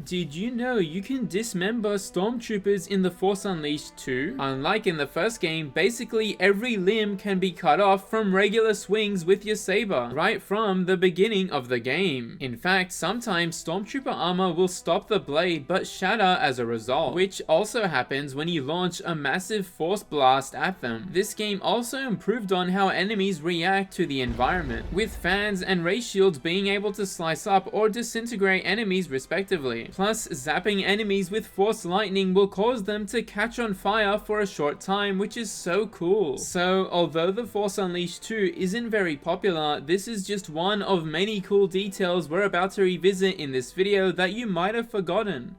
Did you know you can dismember stormtroopers in The Force Unleashed 2? Unlike in the first game, basically every limb can be cut off from regular swings with your saber, right from the beginning of the game. In fact, sometimes stormtrooper armor will stop the blade but shatter as a result, which also happens when you launch a massive force blast at them. This game also improved on how enemies react to the environment, with fans and ray shields being able to slice up or disintegrate enemies respectively. Plus, zapping enemies with force lightning will cause them to catch on fire for a short time, which is so cool. So, although The Force Unleashed 2 isn't very popular, this is just one of many cool details we're about to revisit in this video that you might have forgotten.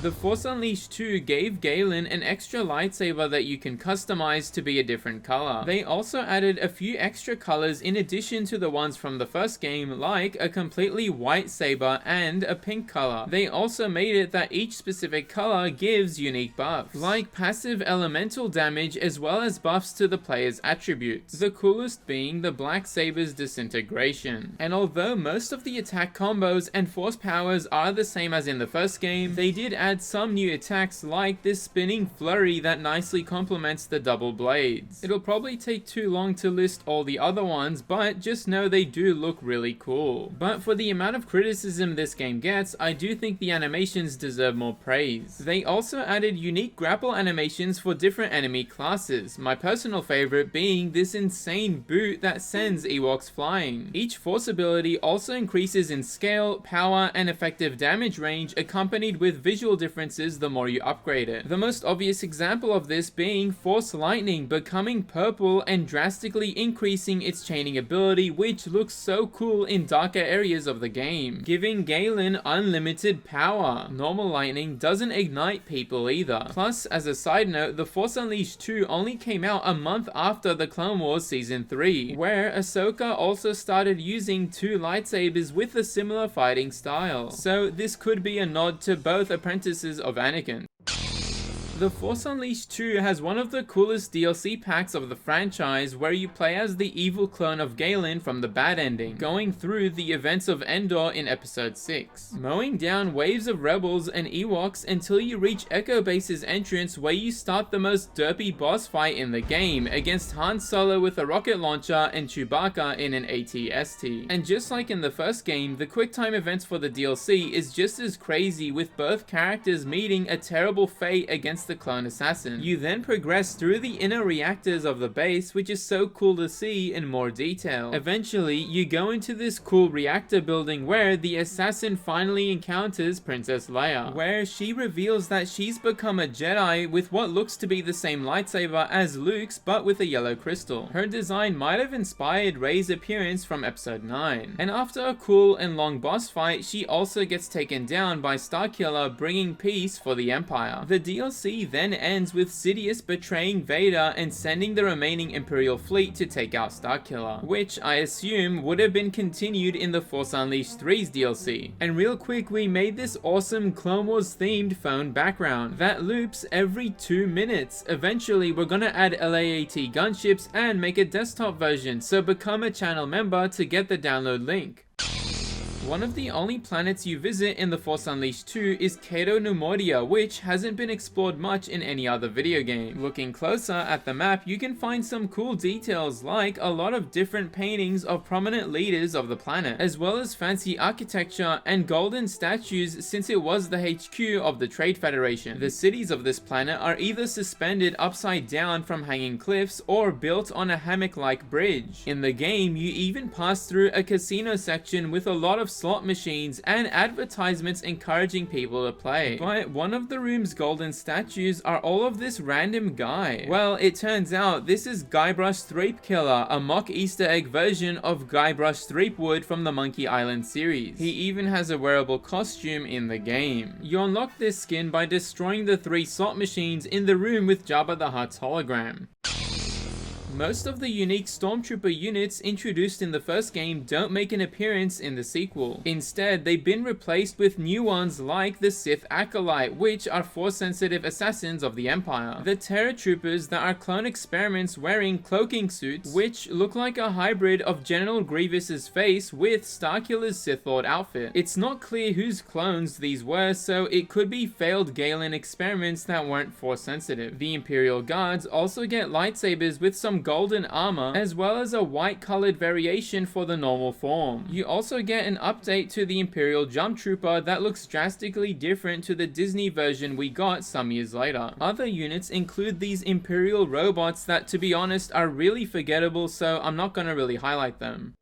The Force Unleashed 2 gave Galen an extra lightsaber that you can customize to be a different color. They also added a few extra colors in addition to the ones from the first game, like a completely white saber and a pink color. They also made it that each specific color gives unique buffs, like passive elemental damage as well as buffs to the player's attributes, the coolest being the black saber's disintegration. And although most of the attack combos and force powers are the same as in the first game, they did add some new attacks like this spinning flurry that nicely complements the double blades. It'll probably take too long to list all the other ones, but just know they do look really cool. But for the amount of criticism this game gets, I do think the animations deserve more praise. They also added unique grapple animations for different enemy classes, my personal favorite being this insane boot that sends Ewoks flying. Each force ability also increases in scale, power, and effective damage range, accompanied with visual differences the more you upgrade it. The most obvious example of this being Force Lightning becoming purple and drastically increasing its chaining ability, which looks so cool in darker areas of the game, giving Galen unlimited power. Normal lightning doesn't ignite people either. Plus, as a side note, The Force Unleashed 2 only came out a month after the Clone Wars Season 3, where Ahsoka also started using two lightsabers with a similar fighting style. So this could be a nod to both apprentices of Anakin. The Force Unleashed 2 has one of the coolest DLC packs of the franchise, where you play as the evil clone of Galen from the bad ending, going through the events of Endor in episode 6, mowing down waves of rebels and Ewoks until you reach Echo Base's entrance, where you start the most derpy boss fight in the game against Han Solo with a rocket launcher and Chewbacca in an AT-ST. And just like in the first game, the QuickTime events for the DLC is just as crazy, with both characters meeting a terrible fate against the clone assassin. You then progress through the inner reactors of the base, which is so cool to see in more detail. Eventually, you go into this cool reactor building where the assassin finally encounters Princess Leia, where she reveals that she's become a Jedi with what looks to be the same lightsaber as Luke's, but with a yellow crystal. Her design might have inspired Rey's appearance from episode 9. And after a cool and long boss fight, she also gets taken down by Starkiller, bringing peace for the Empire. The DLC then ends with Sidious betraying Vader and sending the remaining Imperial fleet to take out Starkiller, which I assume would have been continued in the Force Unleashed 3's DLC. And real quick, we made this awesome Clone Wars themed phone background that loops every 2 minutes. Eventually, we're gonna add LAAT gunships and make a desktop version, so become a channel member to get the download link. One of the only planets you visit in The Force Unleashed 2 is Cato, Neimoidia, which hasn't been explored much in any other video game. Looking closer at the map, you can find some cool details like a lot of different paintings of prominent leaders of the planet, as well as fancy architecture and golden statues, since it was the HQ of the Trade Federation. The cities of this planet are either suspended upside down from hanging cliffs or built on a hammock-like bridge. In the game, you even pass through a casino section with a lot of slot machines and advertisements encouraging people to play. But one of the room's golden statues are all of this random guy. Well, it turns out this is Guybrush Threepkiller, a mock Easter egg version of Guybrush Threepwood from the Monkey Island series. He even has a wearable costume in the game. You unlock this skin by destroying the 3 slot machines in the room with Jabba the Hutt's hologram. Most of the unique Stormtrooper units introduced in the first game don't make an appearance in the sequel. Instead, they've been replaced with new ones like the Sith Acolyte, which are Force-sensitive assassins of the Empire. The Terror Troopers that are clone experiments wearing cloaking suits, which look like a hybrid of General Grievous's face with Starkiller's Sith Lord outfit. It's not clear whose clones these were, so it could be failed Galen experiments that weren't Force-sensitive. The Imperial Guards also get lightsabers with some golden armor, as well as a white-colored variation for the normal form. You also get an update to the Imperial Jump Trooper that looks drastically different to the Disney version we got some years later. Other units include these Imperial robots that, to be honest, are really forgettable, so I'm not gonna really highlight them.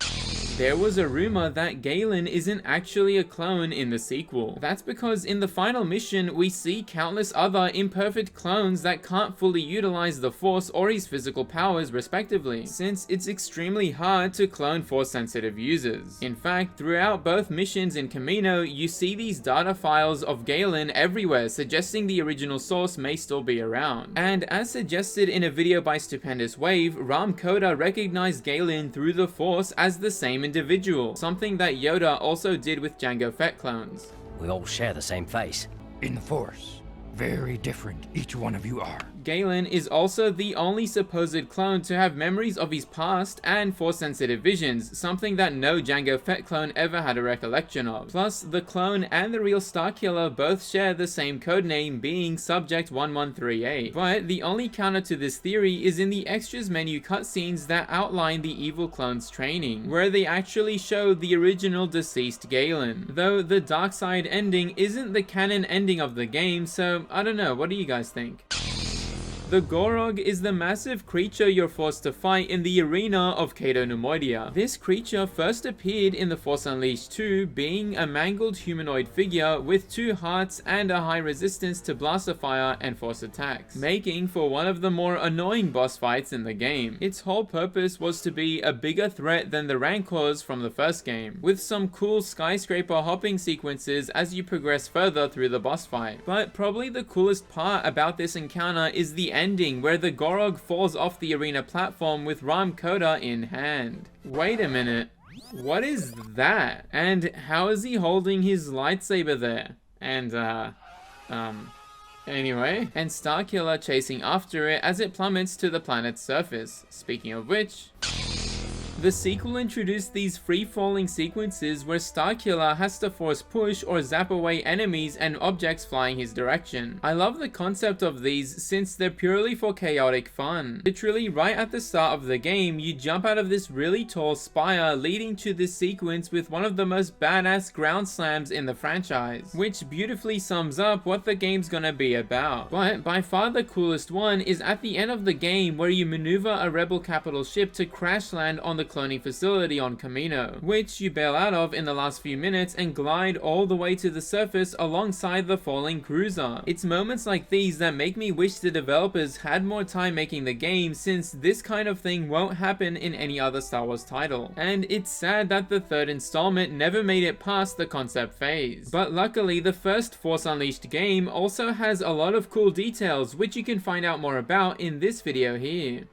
There was a rumor that Galen isn't actually a clone in the sequel. That's because in the final mission, we see countless other imperfect clones that can't fully utilize the Force or his physical powers respectively, since it's extremely hard to clone Force-sensitive users. In fact, throughout both missions in Kamino, you see these data files of Galen everywhere, suggesting the original source may still be around. And as suggested in a video by Stupendous Wave, Ram Koda recognized Galen through the Force as the same individual, something that Yoda also did with Jango Fett clones. We all share the same face. In the Force, very different each one of you are. Galen is also the only supposed clone to have memories of his past and Force-sensitive visions, something that no Jango Fett clone ever had a recollection of. Plus, the clone and the real Starkiller both share the same codename, being Subject 1138. But the only counter to this theory is in the extras menu cutscenes that outline the evil clone's training, where they actually show the original deceased Galen. Though the dark side ending isn't the canon ending of the game, so I don't know, what do you guys think? The Gorog is the massive creature you're forced to fight in the arena of Cato Neimoidia. This creature first appeared in The Force Unleashed 2, being a mangled humanoid figure with 2 hearts and a high resistance to blaster fire and force attacks, making for one of the more annoying boss fights in the game. Its whole purpose was to be a bigger threat than the Rancors from the first game, with some cool skyscraper hopping sequences as you progress further through the boss fight. But probably the coolest part about this encounter is the ending, where the Gorog falls off the arena platform with Ram Koda in hand. Wait a minute, what is that? And how is he holding his lightsaber there? And anyway, and Starkiller chasing after it as it plummets to the planet's surface. Speaking of which, the sequel introduced these free-falling sequences where Starkiller has to force push or zap away enemies and objects flying his direction. I love the concept of these since they're purely for chaotic fun. Literally right at the start of the game, you jump out of this really tall spire leading to this sequence with one of the most badass ground slams in the franchise, which beautifully sums up what the game's gonna be about. But by far the coolest one is at the end of the game, where you maneuver a rebel capital ship to crash land on the cloning facility on Kamino, which you bail out of in the last few minutes and glide all the way to the surface alongside the falling cruiser. It's moments like these that make me wish the developers had more time making the game, since this kind of thing won't happen in any other Star Wars title. And it's sad that the third installment never made it past the concept phase. But luckily, the first Force Unleashed game also has a lot of cool details, which you can find out more about in this video here.